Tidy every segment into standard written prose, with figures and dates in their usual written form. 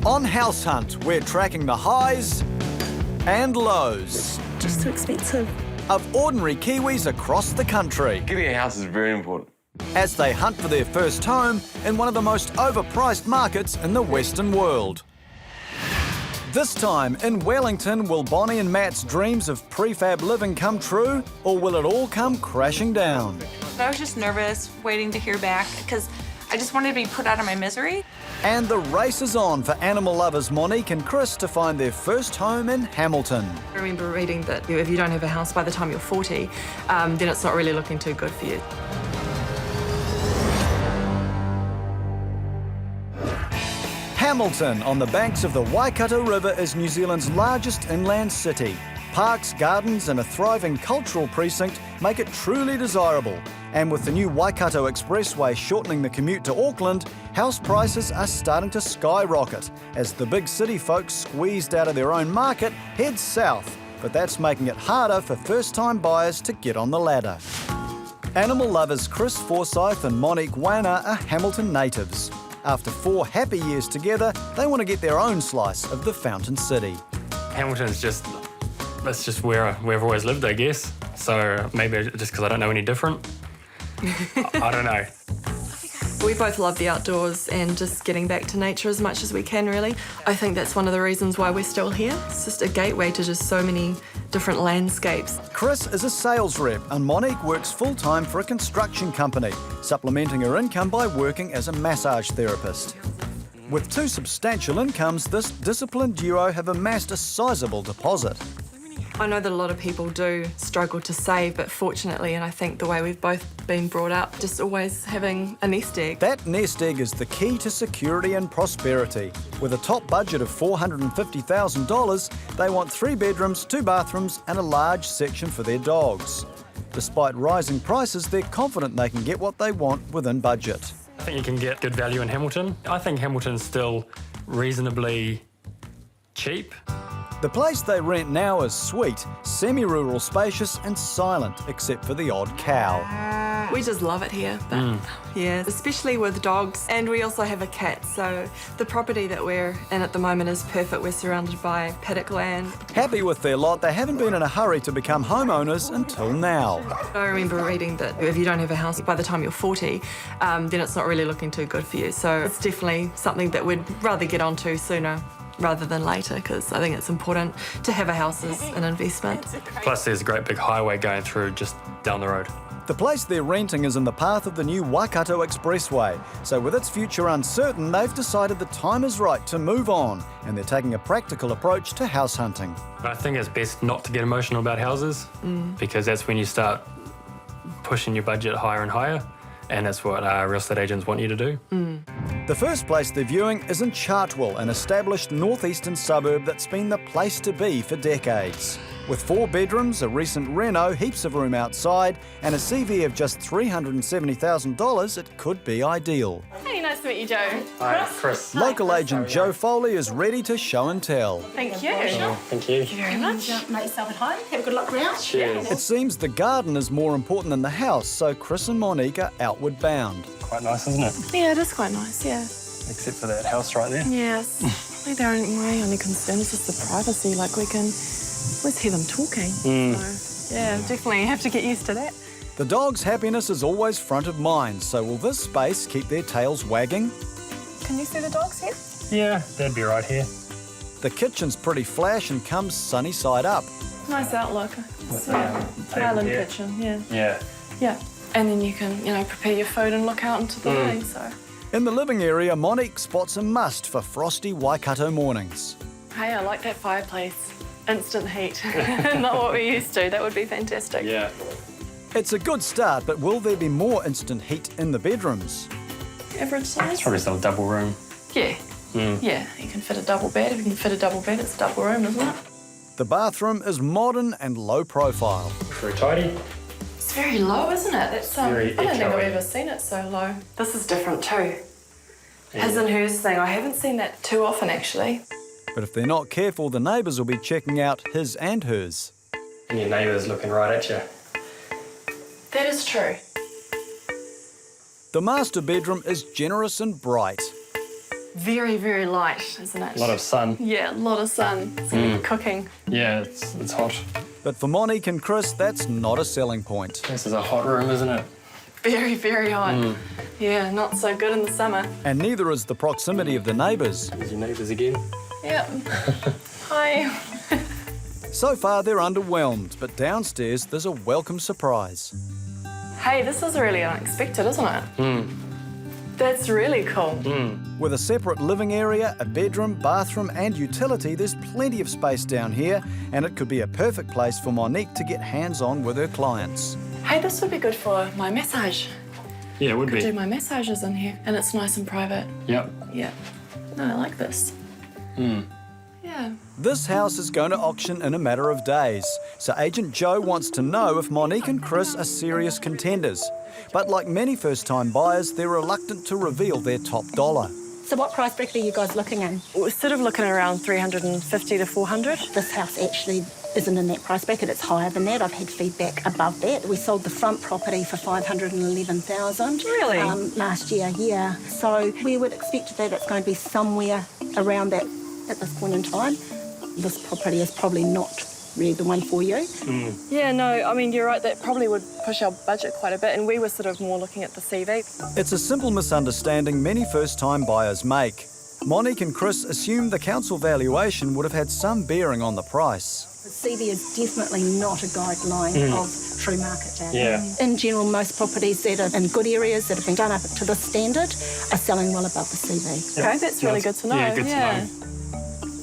On House Hunt, we're tracking the highs and lows Just too expensive. of ordinary Kiwis across the country Getting a house is very important. as they hunt for their first home in one of the most overpriced markets in the Western world. This time in Wellington, will Bonnie and Matt's dreams of prefab living come true, or will it all come crashing down? I was just nervous, waiting to hear back, because I just wanted to be put out of my misery. And the race is on for animal lovers Monique and Chris to find their first home in Hamilton. I remember reading that if you don't have a house by the time you're 40, then it's not really looking too good for you. Hamilton, on the banks of the Waikato River, is New Zealand's largest inland city. Parks, gardens and a thriving cultural precinct make it truly desirable. And with the new Waikato Expressway shortening the commute to Auckland, house prices are starting to skyrocket as the big city folks squeezed out of their own market head south. But that's making it harder for first-time buyers to get on the ladder. Animal lovers Chris Forsyth and Monique Wana are Hamilton natives. After 4 happy years together, they want to get their own slice of the Fountain City. Hamilton's that's just where I've always lived, I guess. So maybe just because I don't know any different. I don't know. We both love the outdoors and just getting back to nature as much as we can, really. I think that's one of the reasons why we're still here. It's just a gateway to just so many different landscapes. Chris is a sales rep and Monique works full-time for a construction company, supplementing her income by working as a massage therapist. With 2 substantial incomes, this disciplined duo have amassed a sizable deposit. I know that a lot of people do struggle to save, but fortunately, and I think the way we've both been brought up, just always having a nest egg. That nest egg is the key to security and prosperity. With a top budget of $450,000, they want 3 bedrooms, 2 bathrooms and a large section for their dogs. Despite rising prices, they're confident they can get what they want within budget. I think you can get good value in Hamilton. I think Hamilton's still reasonably cheap. The place they rent now is sweet, semi-rural, spacious and silent, except for the odd cow. We just love it here, but yeah, especially with dogs. And we also have a cat, so the property that we're in at the moment is perfect. We're surrounded by paddock land. Happy with their lot, they haven't been in a hurry to become homeowners until now. I remember reading that if you don't have a house by the time you're 40, then it's not really looking too good for you. So it's definitely something that we'd rather get onto sooner rather than later, because I think it's important to have a house as an investment. Plus there's a great big highway going through just down the road. The place they're renting is in the path of the new Waikato Expressway, so with its future uncertain, they've decided the time is right to move on, and they're taking a practical approach to house hunting. I think it's best not to get emotional about houses, because that's when you start pushing your budget higher and higher, and that's what real estate agents want you to do. The first place they're viewing is in Chartwell, an established northeastern suburb that's been the place to be for decades. With 4 bedrooms, a recent Reno, heaps of room outside, and a CV of just $370,000, it could be ideal. Hey, nice to meet you, Joe. Hi, Chris. Local agent Joe Foley is ready to show and tell. Thank you. Thank you. Very much. Make yourself at home. Have a good look around. Cheers. It seems the garden is more important than the house, so Chris and Monique are outward bound. Quite nice, isn't it? Yeah, it is quite nice, yeah. Except for that house right there. Yes. Probably my only concern is just the privacy. Like, we can always hear them talking. So, yeah, definitely have to get used to that. The dog's happiness is always front of mind, so will this space keep their tails wagging? Can you see the dogs here? Yeah, they'd be right here. The kitchen's pretty flash and comes sunny side up. Nice outlook. Island kitchen, yeah. Yeah. Yeah. And then you can, prepare your food and look out into the day, so. In the living area, Monique spots a must for frosty Waikato mornings. Hey, I like that fireplace. Instant heat. Not what we're used to. That would be fantastic. Yeah. It's a good start, but will there be more instant heat in the bedrooms? Average size? It's probably still a double room. Yeah. Yeah, you can fit a double bed. If you can fit a double bed, it's a double room, isn't it? The bathroom is modern and low profile. Very tidy. It's very low, isn't it? That's, Very I don't think I've echoey. ever seen it so low. This is different too. His and hers thing. I haven't seen that too often, actually. But if they're not careful, the neighbours will be checking out his and hers. And your neighbour's looking right at you. That is true. The master bedroom is generous and bright. Very, very light, isn't it? A lot of sun. Yeah, a lot of sun. Cooking. Yeah, it's hot. But for Monique and Chris, that's not a selling point. This is a hot room, isn't it? Very, very hot. Yeah, not so good in the summer. And neither is the proximity of the neighbours. There's your neighbours again. Yep. Hi. So far, they're underwhelmed, but downstairs there's a welcome surprise. Hey, this is really unexpected, isn't it? That's really cool. With a separate living area, a bedroom, bathroom and utility, there's plenty of space down here, and it could be a perfect place for Monique to get hands-on with her clients. Hey, this would be good for my massage. Yeah, it would Could do be. my massages in here, and it's nice and private. Yep. Yeah. No, I like this. Yeah. This house is going to auction in a matter of days, so Agent Joe wants to know if Monique and Chris are serious contenders. But like many first-time buyers, they're reluctant to reveal their top dollar. So what price bracket are you guys looking in? We're sort of looking around 350 to 400. This house actually isn't in that price bracket, it's higher than that. I've had feedback above that. We sold the front property for $511,000. Really? Last year, yeah. So we would expect that it's going to be somewhere around that at this point in time. This property is probably not really the one for you. Yeah, no, I mean, you're right, that probably would push our budget quite a bit, and we were sort of more looking at the CV. It's a simple misunderstanding many first-time buyers make. Monique and Chris assume the council valuation would have had some bearing on the price. The CV is definitely not a guideline of true market value. Yeah. In general, most properties that are in good areas that have been done up to this standard are selling well above the CV. Okay, that's really good to know. Yeah, good to know.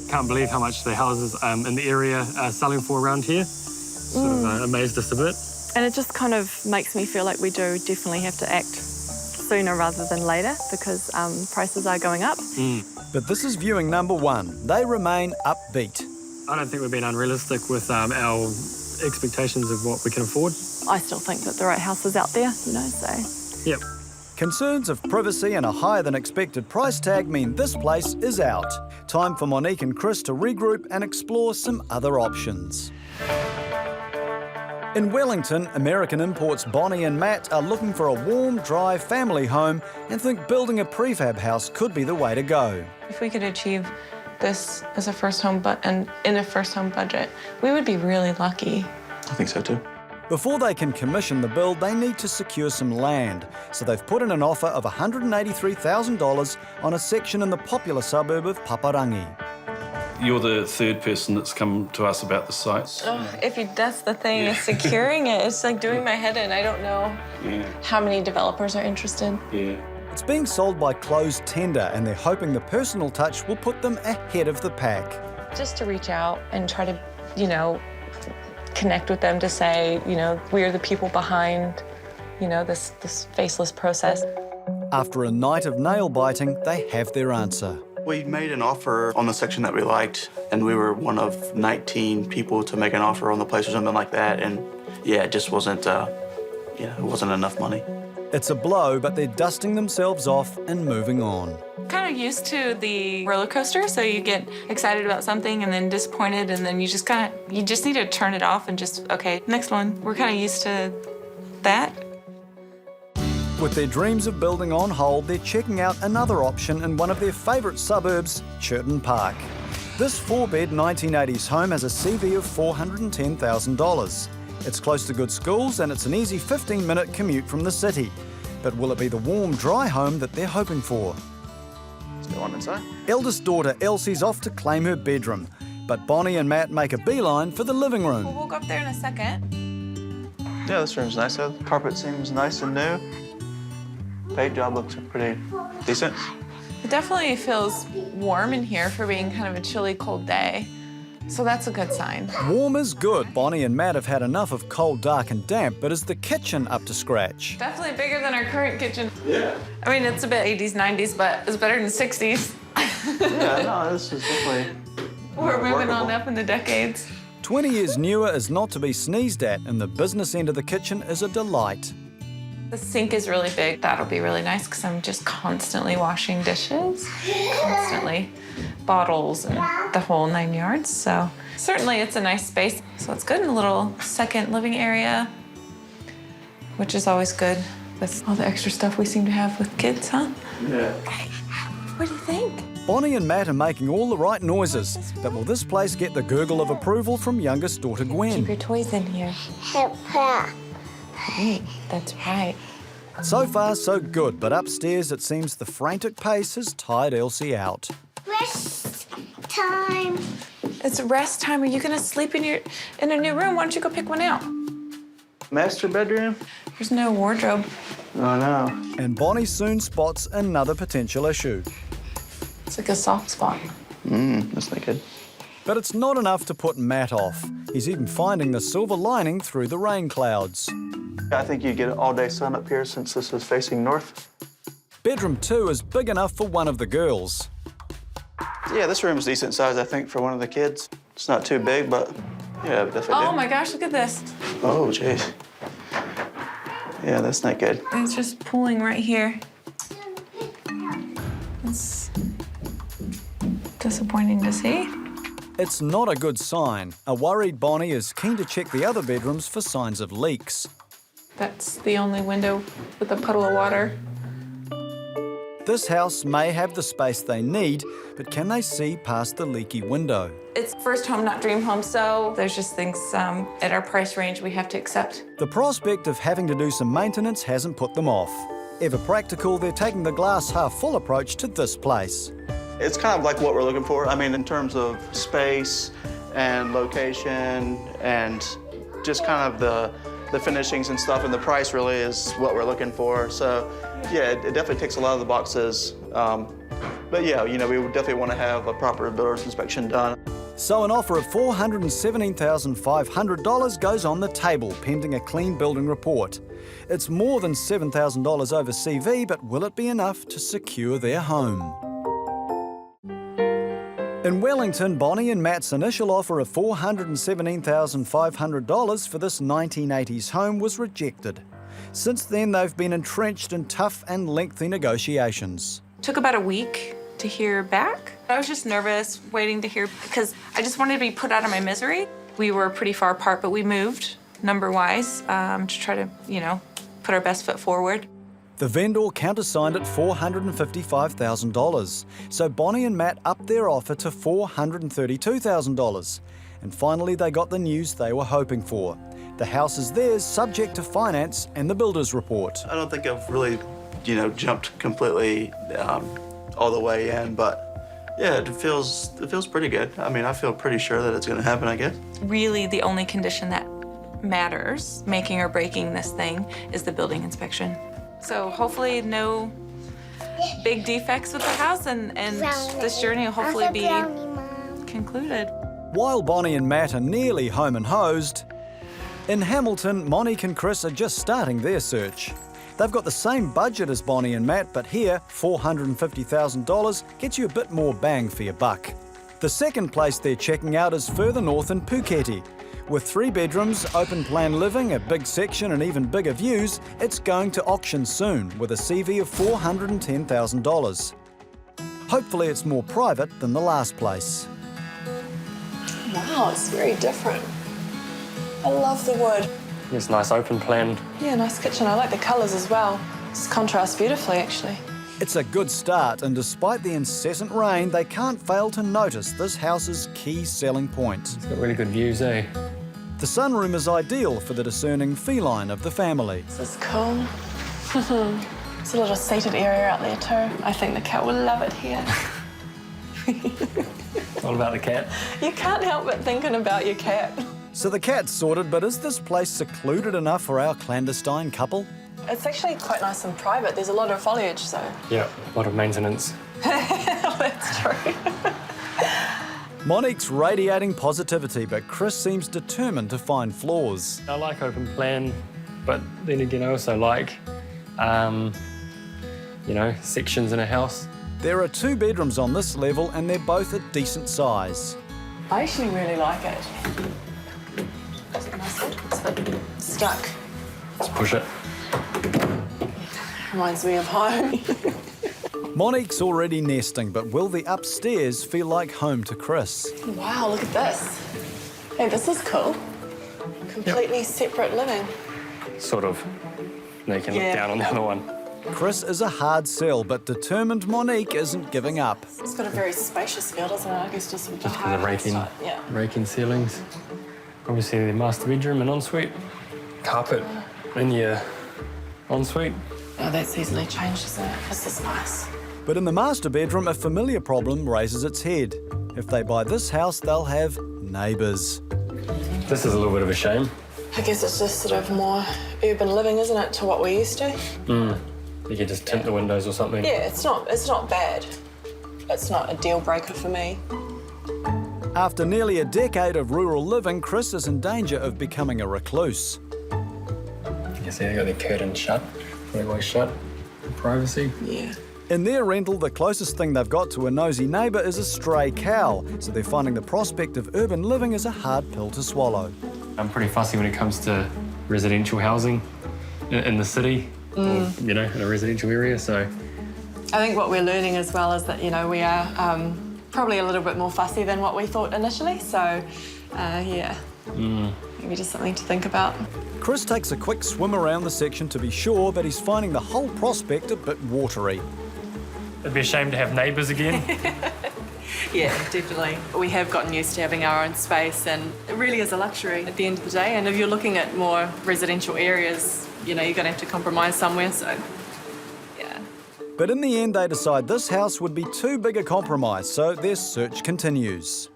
Can't believe how much the houses in the area are selling for around here. Sort of amazed us a bit. And it just kind of makes me feel like we do definitely have to act sooner rather than later, because prices are going up. But this is viewing number one. They remain upbeat. I don't think we've been unrealistic with our expectations of what we can afford. I still think that the right house is out there, you know, so. Yep. Concerns of privacy and a higher than expected price tag mean this place is out. Time for Monique and Chris to regroup and explore some other options. In Wellington, American imports Bonnie and Matt are looking for a warm, dry family home and think building a prefab house could be the way to go. If we could achieve this as a first home and in a first home budget, we would be really lucky. I think so too. Before they can commission the build, they need to secure some land. So they've put in an offer of $183,000 on a section in the popular suburb of Paparangi. You're the third person that's come to us about the site. That's the thing, is securing it. It's like doing my head in. I don't know how many developers are interested. Yeah. It's being sold by closed tender, and they're hoping the personal touch will put them ahead of the pack. Just to reach out and try to, connect with them to say, we're the people behind, this faceless process. After a night of nail biting, they have their answer. We made an offer on the section that we liked, and we were one of 19 people to make an offer on the place or something like that. And yeah, it just wasn't, it wasn't enough money. It's a blow, but they're dusting themselves off and moving on. Kind of used to the roller coaster, so you get excited about something and then disappointed, and then you just need to turn it off and just, okay, next one. We're kind of used to that. With their dreams of building on hold, they're checking out another option in one of their favourite suburbs, Churton Park. This 4-bed 1980s home has a CV of $410,000. It's close to good schools and it's an easy 15-minute commute from the city. But will it be the warm, dry home that they're hoping for? Let's go on inside. Eldest daughter Elsie's off to claim her bedroom, but Bonnie and Matt make a beeline for the living room. We'll go up there in a second. Yeah, this room's nice. The carpet seems nice and new. Paint job looks pretty decent. It definitely feels warm in here for being kind of a chilly, cold day. So that's a good sign. Warm is good. Bonnie and Matt have had enough of cold, dark and damp, but is the kitchen up to scratch? Definitely bigger than our current kitchen. Yeah. I mean, it's a bit 80s, 90s, but it's better than 60s. Yeah, no, this is definitely We're moving workable. on up in the decades. 20 years newer is not to be sneezed at, and the business end of the kitchen is a delight. The sink is really big. That'll be really nice because I'm just constantly washing dishes, constantly bottles and the whole 9 yards. So certainly it's a nice space. So it's good in a little second living area, which is always good with all the extra stuff we seem to have with kids, huh? Yeah. What do you think? Bonnie and Matt are making all the right noises, but will this place get the gurgle of approval from youngest daughter Keep Gwen? your toys in here. Great, that's right. So far, so good, but upstairs it seems the frantic pace has tired Elsie out. Rest time. It's rest time. Are you gonna sleep in a new room? Why don't you go pick one out? Master bedroom? There's no wardrobe. Oh no. And Bonnie soon spots another potential issue. It's like a soft spot. That's not good. But it's not enough to put Matt off. He's even finding the silver lining through the rain clouds. I think you get all-day sun up here since this is facing north. Bedroom 2 is big enough for one of the girls. Yeah, this room's decent size, I think, for one of the kids. It's not too big, but yeah, definitely. Oh my gosh, look at this. Oh, jeez. Yeah, that's not good. It's just pooling right here. It's disappointing to see. It's not a good sign. A worried Bonnie is keen to check the other bedrooms for signs of leaks. That's the only window with a puddle of water. This house may have the space they need, but can they see past the leaky window? It's first home, not dream home, so there's just things at our price range we have to accept. The prospect of having to do some maintenance hasn't put them off. Ever practical, they're taking the glass half full approach to this place. It's kind of like what we're looking for. I mean, in terms of space and location and just kind of the finishings and stuff, and the price really is what we're looking for. So, yeah, it definitely ticks a lot of the boxes. But yeah, you know, we would definitely want to have a proper builder's inspection done. So an offer of $417,500 goes on the table, pending a clean building report. It's more than $7,000 over CV, but will it be enough to secure their home? In Wellington, Bonnie and Matt's initial offer of $417,500 for this 1980s home was rejected. Since then, they've been entrenched in tough and lengthy negotiations. Took about a week to hear back. I was just nervous, waiting to hear, because I just wanted to be put out of my misery. We were pretty far apart, but we moved number-wise to try to, you know, put our best foot forward. The vendor countersigned at $455,000, so Bonnie and Matt upped their offer to $432,000. And finally, they got the news they were hoping for. The house is theirs, subject to finance and the builder's report. I don't think I've really, you know, jumped completely all the way in, but yeah, it feels pretty good. I mean, I feel pretty sure that it's going to happen, I guess. Really, the only condition that matters, making or breaking this thing, is the building inspection. So hopefully no big defects with the house, and this journey will hopefully be concluded. While Bonnie and Matt are nearly home and hosed, in Hamilton, Monique and Chris are just starting their search. They've got the same budget as Bonnie and Matt, but here, $450,000 gets you a bit more bang for your buck. The second place they're checking out is further north in Puketi. With 3 bedrooms, open plan living, a big section and even bigger views, it's going to auction soon with a CV of $410,000. Hopefully it's more private than the last place. Wow, it's very different. I love the wood. It's nice open plan. Yeah, nice kitchen. I like the colours as well. Just contrasts beautifully, actually. It's a good start, and despite the incessant rain, they can't fail to notice this house's key selling point. It's got really good views, eh? The sunroom is ideal for the discerning feline of the family. This is cool. There's a little seated area out there too. I think the cat will love it here. All about the cat. You can't help but thinking about your cat. So the cat's sorted, but is this place secluded enough for our clandestine couple? It's actually quite nice and private. There's a lot of foliage, so. Yeah, a lot of maintenance. That's true. Monique's radiating positivity, but Chris seems determined to find flaws. I like open plan, but then again, I also like, you know, sections in a house. There are 2 bedrooms on this level, and they're both a decent size. I actually really like it. It's a bit stuck. Let's push it. Reminds me of home. Monique's already nesting, but will the upstairs feel like home to Chris? Wow, look at this. Hey, this is cool. Completely separate living. Sort of. Now you can Yeah. look down on the other one. Chris is a hard sell, but determined Monique isn't giving up. It's got a very spacious feel, doesn't it? I guess just with the Just because of raking ceilings. Obviously the master bedroom and ensuite. Carpet in your ensuite. Oh, that's easily changed, isn't it? This is nice. But in the master bedroom, a familiar problem raises its head. If they buy this house, they'll have neighbours. This is a little bit of a shame. I guess it's just sort of more urban living, isn't it, to what we're used to? You could just tint the windows or something. Yeah, it's not bad. It's not a deal breaker for me. After nearly a decade of rural living, Chris is in danger of becoming a recluse. You can see they got their curtain shut, always shut, for privacy. Yeah. In their rental, the closest thing they've got to a nosy neighbour is a stray cow, so they're finding the prospect of urban living is a hard pill to swallow. I'm pretty fussy when it comes to residential housing in the city, or, you know, in a residential area, so. I think what we're learning as well is that, you know, we are probably a little bit more fussy than what we thought initially, so, yeah. Maybe just something to think about. Chris takes a quick swim around the section to be sure, but he's finding the whole prospect a bit watery. It'd be a shame to have neighbours again. Yeah, definitely. We have gotten used to having our own space, and it really is a luxury at the end of the day. And if you're looking at more residential areas, you know, you're going to have to compromise somewhere, so, yeah. But in the end, they decide this house would be too big a compromise, so their search continues.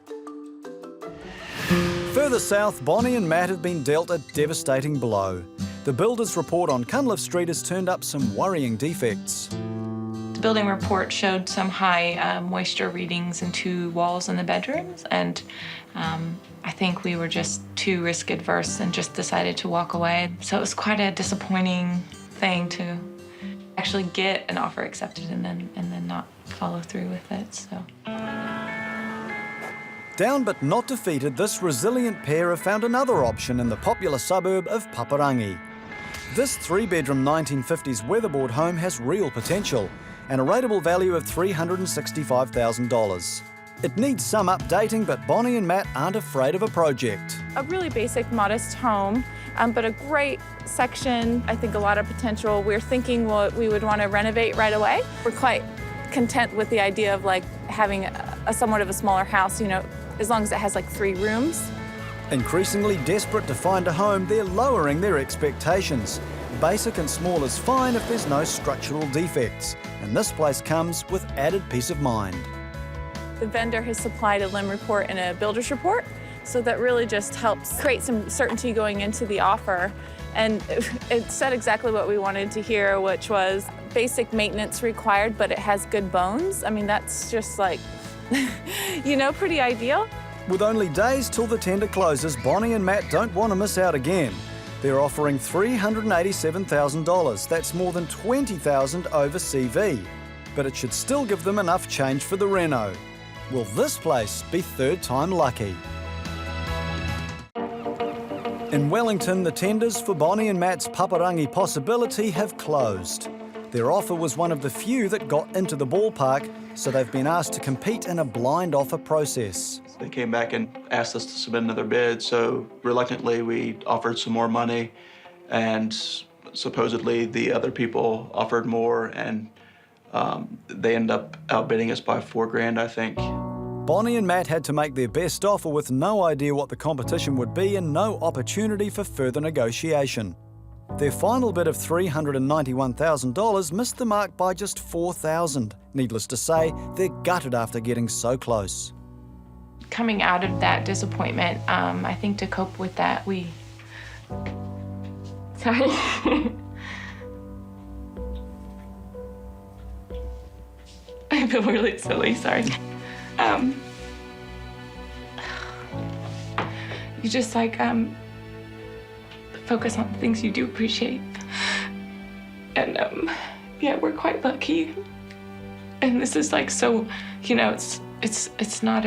Further south, Bonnie and Matt have been dealt a devastating blow. The builder's report on Cunliffe Street has turned up some worrying defects. The building report showed some high moisture readings in 2 walls in the bedrooms, and I think we were just too risk adverse and just decided to walk away. So it was quite a disappointing thing to actually get an offer accepted and then not follow through with it. So. Down but not defeated, this resilient pair have found another option in the popular suburb of Paparangi. This 3-bedroom 1950s weatherboard home has real potential and a rateable value of $365,000. It needs some updating, but Bonnie and Matt aren't afraid of a project. A really basic, modest home, but a great section. I think a lot of potential. We're thinking what we would want to renovate right away. We're quite content with the idea of like having a somewhat of a smaller house, you know, as long as it has like 3 rooms. Increasingly desperate to find a home, they're lowering their expectations. Basic and small is fine if there's no structural defects, and this place comes with added peace of mind. The vendor has supplied a limb report and a builder's report, so that really just helps create some certainty going into the offer. And it said exactly what we wanted to hear, which was basic maintenance required, but it has good bones. I mean, that's just like, you know, pretty ideal. With only days till the tender closes, Bonnie and Matt don't want to miss out again. They're offering $387,000. That's more than $20,000 over CV. But it should still give them enough change for the Reno. Will this place be third time lucky? In Wellington, the tenders for Bonnie and Matt's Paparangi possibility have closed. Their offer was one of the few that got into the ballpark, so they've been asked to compete in a blind offer process. They came back and asked us to submit another bid, so reluctantly we offered some more money, and supposedly the other people offered more, and they ended up outbidding us by $4,000, I think. Bonnie and Matt had to make their best offer with no idea what the competition would be and no opportunity for further negotiation. Their final bid of $391,000 missed the mark by just $4,000. Needless to say, they're gutted after getting so close. Coming out of that disappointment, I think to cope with that, we... Sorry. I feel really silly, sorry. You just like, focus on the things you do appreciate. And yeah, we're quite lucky. And this is like so, you know, it's not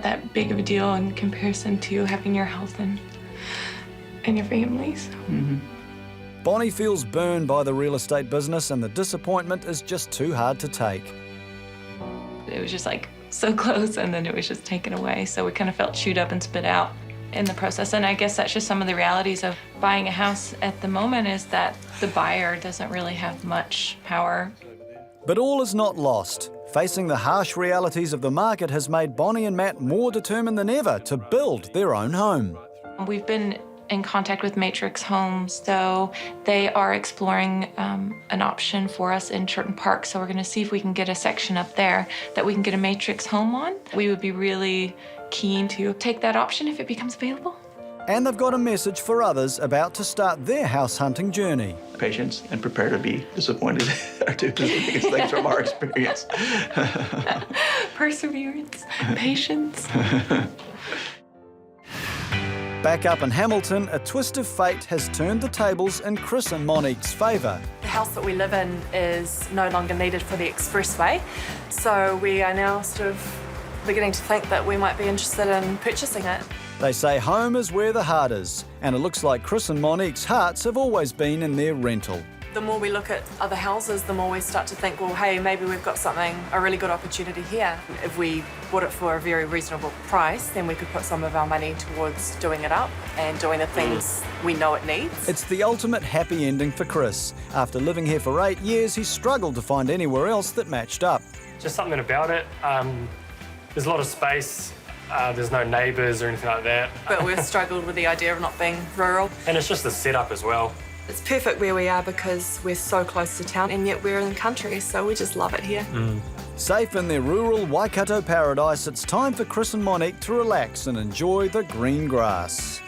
that big of a deal in comparison to having your health and your family. So. Mm-hmm. Bonnie feels burned by the real estate business, and the disappointment is just too hard to take. It was just like so close, and then it was just taken away. So we kind of felt chewed up and spit out. in the process. And I guess that's just some of the realities of buying a house at the moment, is that the buyer doesn't really have much power. But all is not lost. Facing the harsh realities of the market has made Bonnie and Matt more determined than ever to build their own home. We've been in contact with Matrix Homes, though. They are exploring an option for us in Churton Park, so we're going to see if we can get a section up there that we can get a Matrix home on. We would be really keen to take that option if it becomes available. And they've got a message for others about to start their house hunting journey. Patience and prepare to be disappointed are two of the biggest things from our experience. Perseverance, patience. Back up in Hamilton, a twist of fate has turned the tables in Chris and Monique's favour. The house that we live in is no longer needed for the expressway, so we are now sort of beginning to think that we might be interested in purchasing it. They say home is where the heart is, and it looks like Chris and Monique's hearts have always been in their rental. The more we look at other houses, the more we start to think, well, hey, maybe we've got a really good opportunity here. If we bought it for a very reasonable price, then we could put some of our money towards doing it up and doing the things we know it needs. It's the ultimate happy ending for Chris. After living here for 8 years, he struggled to find anywhere else that matched up. Just something about it. There's a lot of space. There's no neighbours or anything like that. But we've struggled with the idea of not being rural. And it's just the setup as well. It's perfect where we are because we're so close to town, and yet we're in the country, so we just love it here. Safe in their rural Waikato paradise, it's time for Chris and Monique to relax and enjoy the green grass.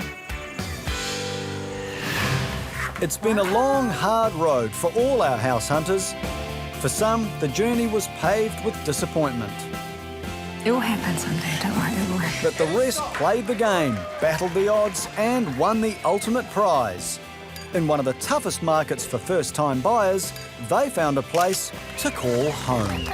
It's been a long, hard road for all our house hunters. For some, the journey was paved with disappointment. It will happen someday, don't worry, it will happen. But the rest played the game, battled the odds, and won the ultimate prize. In one of the toughest markets for first-time buyers, they found a place to call home.